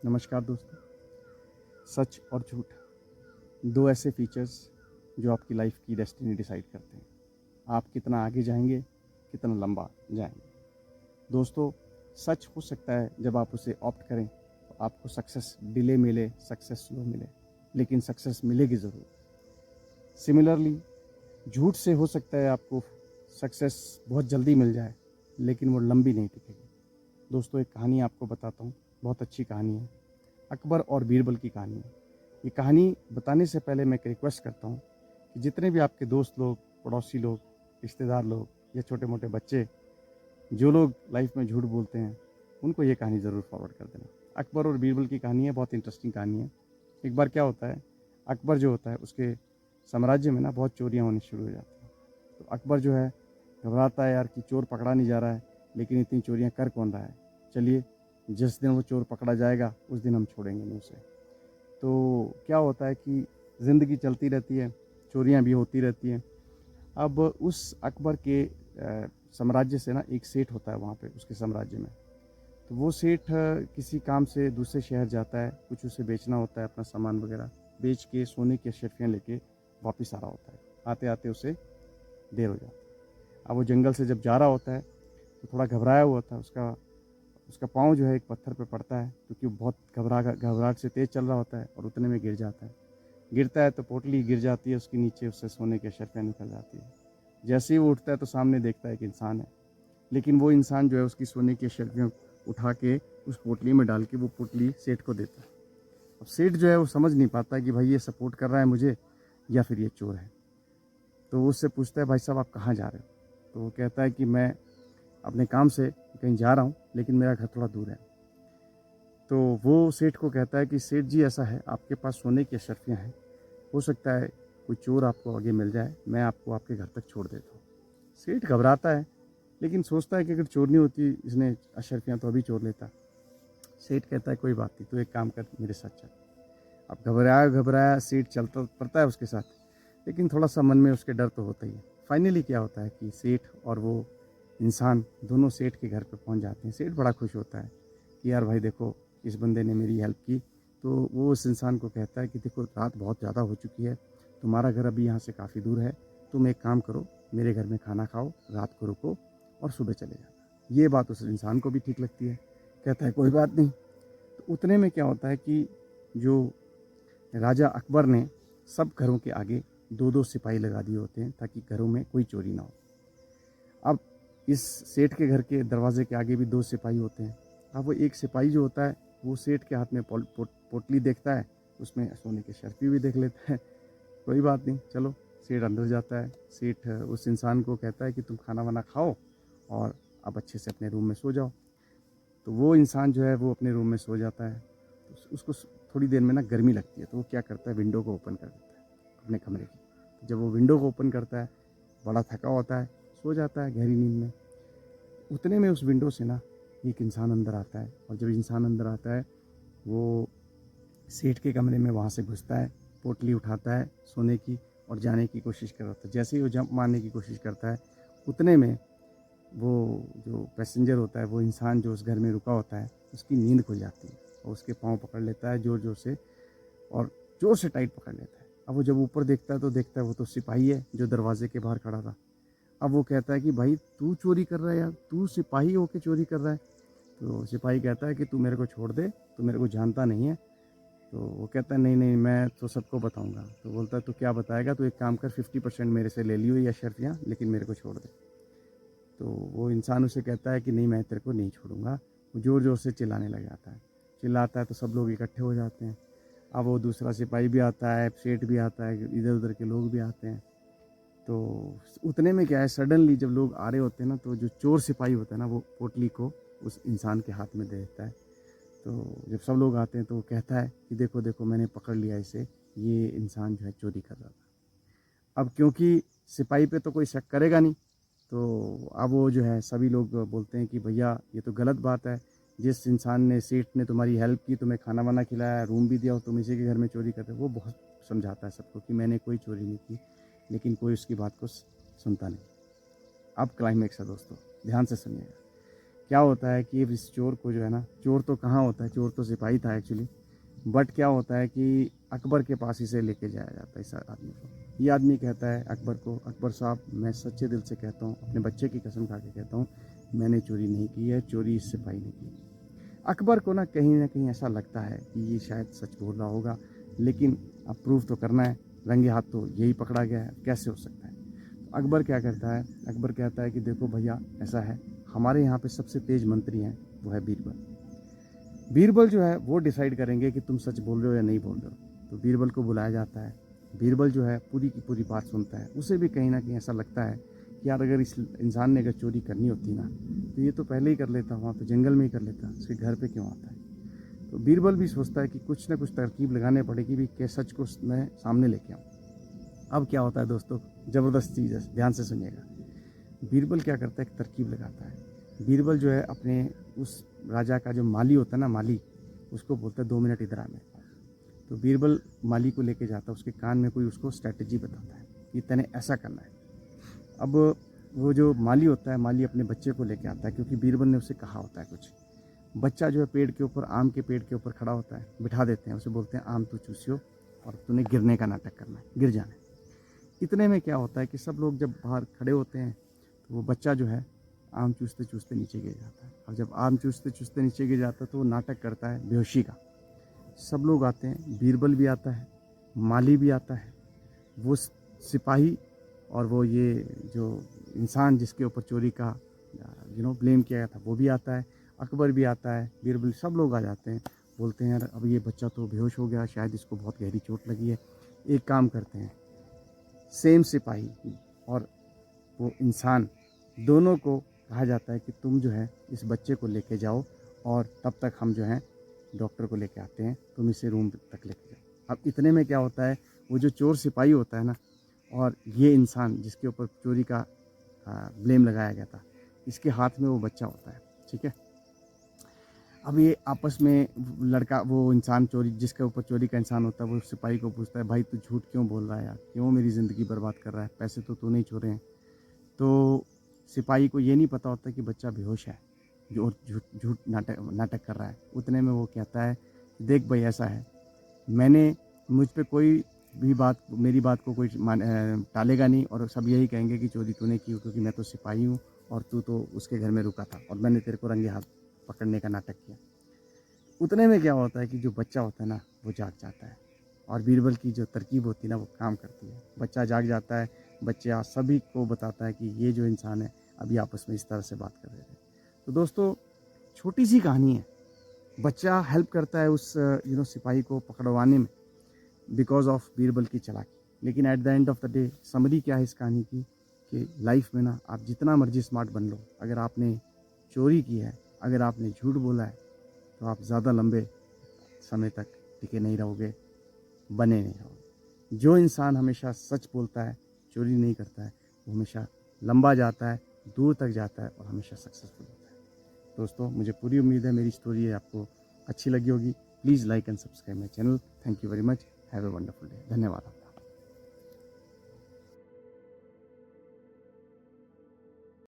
नमस्कार दोस्तों। सच और झूठ दो ऐसे फीचर्स जो आपकी लाइफ की डेस्टिनी डिसाइड करते हैं। आप कितना आगे जाएंगे, कितना लंबा जाएंगे। दोस्तों, सच हो सकता है जब आप उसे ऑप्ट करें तो आपको सक्सेस डिले मिले, सक्सेस स्लो मिले, लेकिन सक्सेस मिलेगी ज़रूर। सिमिलरली, झूठ से हो सकता है आपको सक्सेस बहुत जल्दी मिल जाए, लेकिन वो लंबी नहीं टिकेगी। दोस्तों, एक कहानी आपको बताता हूँ, बहुत अच्छी कहानी है। अकबर और बीरबल की कहानी है। ये कहानी बताने से पहले मैं एक रिक्वेस्ट करता हूँ कि जितने भी आपके दोस्त लोग, पड़ोसी लोग, रिश्तेदार लोग या छोटे मोटे बच्चे जो लोग लाइफ में झूठ बोलते हैं, उनको ये कहानी ज़रूर फॉरवर्ड कर देना। अकबर और बीरबल की कहानी है, बहुत इंटरेस्टिंग कहानी है। एक बार क्या होता है, अकबर जो होता है उसके साम्राज्य में ना बहुत चोरियाँ होनी शुरू हो जाती हैं। तो अकबर जो है घबराता है यार कि चोर पकड़ा नहीं जा रहा है, लेकिन इतनी चोरियाँ कर कौन रहा है। चलिए, जिस दिन वो चोर पकड़ा जाएगा उस दिन हम छोड़ेंगे नहीं उसे। तो क्या होता है कि ज़िंदगी चलती रहती है, चोरियाँ भी होती रहती हैं। अब उस अकबर के साम्राज्य से ना एक सेठ होता है वहाँ पे उसके साम्राज्य में। तो वो सेठ किसी काम से दूसरे शहर जाता है, कुछ उसे बेचना होता है, अपना सामान वगैरह बेच के सोने की अशर्फियाँ लेके वापस आ रहा होता है। आते आते उसे देर हो जाती है। अब वो जंगल से जब जा रहा होता है तो थोड़ा घबराया हुआ था। उसका उसका पाँव जो है एक पत्थर पे पड़ता है, क्योंकि वो बहुत घबराहट से तेज़ चल रहा होता है और उतने में गिर जाता है। गिरता है तो पोटली गिर जाती है उसके नीचे, उससे सोने की अशर्फियाँ निकल जाती है। जैसे ही वो उठता है तो सामने देखता है एक इंसान है, लेकिन वो इंसान जो है उसकी सोने की अशर्फियाँ उठा के उस पोटली में डाल के वो पोटली सेठ को देता है। अब सेठ जो है वो समझ नहीं पाता कि भाई ये सपोर्ट कर रहा है मुझे या फिर ये चोर है। तो वो उससे पूछता है, भाई साहब आप कहाँ जा रहे हो? तो वो कहता है कि मैं अपने काम से कहीं जा रहा हूँ, लेकिन मेरा घर थोड़ा दूर है। तो वो सेठ को कहता है कि सेठ जी, ऐसा है आपके पास सोने की अशर्फियाँ हैं, हो सकता है कोई चोर आपको आगे मिल जाए, मैं आपको आपके घर तक छोड़ देता हूँ। सेठ घबराता है, लेकिन सोचता है कि अगर चोर नहीं होती इसने अशर्फियाँ तो अभी चोर लेता। सेठ कहता है कोई बात नहीं, तो एक काम कर, मेरे साथ चल। अब घबराया घबराया सेठ चलता पड़ता है उसके साथ, लेकिन थोड़ा सा मन में उसके डर तो होता ही है। फाइनली क्या होता है कि सेठ और वो इंसान दोनों सेठ के घर पे पहुंच जाते हैं। सेठ बड़ा खुश होता है कि यार भाई देखो, इस बंदे ने मेरी हेल्प की। तो वो उस इंसान को कहता है कि देखो, रात बहुत ज़्यादा हो चुकी है, तुम्हारा घर अभी यहाँ से काफ़ी दूर है, तुम एक काम करो, मेरे घर में खाना खाओ, रात को रुको और सुबह चले जाना। ये बात उस इंसान को भी ठीक लगती है, कहता है कोई बात नहीं। तो उतने में क्या होता है कि जो राजा अकबर ने सब घरों के आगे दो दो सिपाही लगा दिए होते हैं, ताकि घरों में कोई चोरी ना हो। अब इस सेठ के घर के दरवाजे के आगे भी दो सिपाही होते हैं। अब वो एक सिपाही जो होता है वो सेठ के हाथ में पोटली देखता है, उसमें सोने की शर्फी भी देख लेता है। कोई बात नहीं, चलो। सेठ अंदर जाता है। सेठ उस इंसान को कहता है कि तुम खाना वाना खाओ और अब अच्छे से अपने रूम में सो जाओ। तो वो इंसान जो है वो अपने रूम में सो जाता है। तो उसको थोड़ी देर में ना गर्मी लगती है, तो वो क्या करता है, विंडो को ओपन कर देता है अपने कमरे की। तो जब वो विंडो को ओपन करता है, बड़ा थका होता है, सो जाता है गहरी नींद में। उतने में उस विंडो से ना एक इंसान अंदर आता है, और जब इंसान अंदर आता है वो सेठ के कमरे में वहाँ से घुसता है, पोटली उठाता है सोने की और जाने की कोशिश करता है। जैसे ही वो जंप मारने की कोशिश करता है, उतने में वो जो पैसेंजर होता है, वो इंसान जो उस घर में रुका होता है, उसकी नींद खुल जाती है और उसके पाँव पकड़ लेता है ज़ोर ज़ोर से, और ज़ोर से टाइट पकड़ लेता है। अब वो जब ऊपर देखता है तो देखता है वो तो सिपाही है जो दरवाजे के बाहर खड़ा था। अब वो कहता है कि भाई तू चोरी कर रहा है यार, तू सिपाही होके चोरी कर रहा है। तो सिपाही कहता है कि तू मेरे को छोड़ दे, तू मेरे को जानता नहीं है। तो वो कहता है नहीं नहीं, मैं तो सबको बताऊंगा। तो बोलता है तो क्या बताएगा? तो एक काम कर, 50% मेरे से ले लियो या शर्फियाँ, लेकिन मेरे को छोड़ दे। तो वो इंसान उसे कहता है कि नहीं, मैं तेरे को नहीं छोड़ूंगा। वो ज़ोर ज़ोर से चिल्लाने लग जाता है। चिल्लाता है तो सब लोग इकट्ठे हो जाते हैं। अब वो दूसरा सिपाही भी आता है, सेठ भी आता है, इधर उधर के लोग भी आते हैं। तो उतने में क्या है, सडनली जब लोग आ रहे होते हैं ना, तो जो चोर सिपाही होता है ना, वो पोटली को उस इंसान के हाथ में दे देता है। तो जब सब लोग आते हैं तो वो कहता है कि देखो देखो, मैंने पकड़ लिया इसे, ये इंसान जो है चोरी कर रहा था। अब क्योंकि सिपाही पे तो कोई शक करेगा नहीं, तो अब वो जो है सभी लोग बोलते हैं कि भैया ये तो गलत बात है। जिस इंसान ने, सेठ ने तुम्हारी हेल्प की, तुम्हें खाना वाना खिलाया, रूम भी दिया, और तुम इसी के घर में चोरी करते हो। वो बहुत समझाता है सबको कि मैंने कोई चोरी नहीं की, लेकिन कोई उसकी बात को सुनता नहीं। अब क्लाइमेक्स है दोस्तों, ध्यान से सुनिएगा। क्या होता है कि इस चोर को जो है ना, चोर तो कहाँ होता है, चोर तो सिपाही था एक्चुअली, बट क्या होता है कि अकबर के पास इसे लेके जाया जाता है इस आदमी को। ये आदमी कहता है अकबर को, अकबर साहब मैं सच्चे दिल से कहता हूँ, अपने बच्चे की कसम खा के कहता हूँ, मैंने चोरी नहीं की है, चोरी इस सिपाही ने की। अकबर को ना कहीं ऐसा लगता है कि ये शायद सच बोल रहा होगा, लेकिन अब प्रूफ तो करना है, रंगे हाथ तो यही पकड़ा गया है, कैसे हो सकता है। तो अकबर क्या करता है, अकबर कहता है कि देखो भैया ऐसा है, हमारे यहाँ पे सबसे तेज मंत्री हैं, वो है बीरबल। बीरबल जो है वो डिसाइड करेंगे कि तुम सच बोल रहे हो या नहीं बोल रहे हो। तो बीरबल को बुलाया जाता है। बीरबल जो है पूरी की पूरी बात सुनता है। उसे भी कहीं ना कहीं ऐसा लगता है कि यार अगर इस इंसान ने अगर चोरी करनी होती ना, तो ये तो पहले ही कर लेता, वहाँ पे जंगल में ही कर लेता, उसके घर पे क्यों आता है। तो बीरबल भी सोचता है कि कुछ ना कुछ तरकीब लगाने पड़ेगी भी कि सच को मैं सामने लेके आऊँ। अब क्या होता है दोस्तों, ज़बरदस्त चीज़ है, ध्यान से सुनिएगा। बीरबल क्या करता है, एक तरकीब लगाता है। बीरबल जो है अपने उस राजा का जो माली होता है ना, माली, उसको बोलता है 2 मिनट इधर आ मेरे पास। तो बीरबल माली को लेके जाता है, उसके कान में कोई उसको स्ट्रैटेजी बताता है कि तैने ऐसा करना है। अब वो जो माली होता है, माली अपने बच्चे को लेके आता है, क्योंकि बीरबल ने उसे कहा होता है कुछ। बच्चा जो है पेड़ के ऊपर, आम के पेड़ के ऊपर खड़ा होता है, बिठा देते हैं उसे, बोलते हैं आम तू चूसियो और तूने गिरने का नाटक करना है, गिर जाना है। इतने में क्या होता है कि सब लोग जब बाहर खड़े होते हैं, तो वो बच्चा जो है आम चूसते चूसते नीचे गिर जाता है। और जब आम चूसते चूसते नीचे गिर जाता है तो वो नाटक करता है बेहोशी का। सब लोग आते हैं, बीरबल भी आता है, माली भी आता है, वो सिपाही, और वो ये जो इंसान जिसके ऊपर चोरी का ब्लेम किया गया था वो भी आता है, अकबर भी आता है, बीरबल, सब लोग आ जाते हैं। बोलते हैं यार अब ये बच्चा तो बेहोश हो गया, शायद इसको बहुत गहरी चोट लगी है, एक काम करते हैं, सेम सिपाही और वो इंसान दोनों को कहा जाता है कि तुम जो है इस बच्चे को लेके जाओ, और तब तक हम जो है डॉक्टर को लेके आते हैं, तुम इसे रूम तक लेके जाओ। अब इतने में क्या होता है, वो जो चोर सिपाही होता है ना, और ये इंसान जिसके ऊपर चोरी का ब्लेम लगाया गया था, इसके हाथ में वो बच्चा होता है, ठीक है। अब ये आपस में लड़का, वो इंसान चोरी जिसके ऊपर चोरी का इंसान होता है, वो सिपाही को पूछता है, भाई तू झूठ क्यों बोल रहा है यार, क्यों मेरी ज़िंदगी बर्बाद कर रहा है, पैसे तो तूने ही चोरे हैं। तो सिपाही को ये नहीं पता होता कि बच्चा बेहोश है, जो झूठ झूठ नाटक कर रहा है। उतने में वो कहता है, देख भाई ऐसा है, मैंने, मुझ पे कोई भी बात, मेरी बात को कोई टालेगा नहीं, और सब यही कहेंगे कि चोरी तूने की, क्योंकि मैं तो सिपाही हूँ और तू तो उसके घर में रुका था, और मैंने तेरे को रंगे हाथ पकड़ने का नाटक किया। उतने में क्या होता है कि जो बच्चा होता है ना, वो जाग जाता है, और बीरबल की जो तरकीब होती है ना, वो काम करती है। बच्चा जाग जाता है, बच्चा सभी को बताता है कि ये जो इंसान है अभी आपस में इस तरह से बात कर रहे थे। तो दोस्तों, छोटी सी कहानी है, बच्चा हेल्प करता है उस सिपाही को पकड़वाने में, बिकॉज ऑफ बीरबल की चालाकी। लेकिन at the end of the day summary क्या है इस कहानी की, कि लाइफ में ना आप जितना मर्जी स्मार्ट बन लो, अगर आपने चोरी की है, अगर आपने झूठ बोला है, तो आप ज़्यादा लंबे समय तक टिके नहीं रहोगे, बने नहीं रहोगे। जो इंसान हमेशा सच बोलता है, चोरी नहीं करता है, वो हमेशा लंबा जाता है, दूर तक जाता है, और हमेशा सक्सेसफुल होता है। दोस्तों, मुझे पूरी उम्मीद है मेरी स्टोरी आपको अच्छी लगी होगी। Please like and subscribe my channel. Thank you very much. Have a wonderful day. धन्यवाद।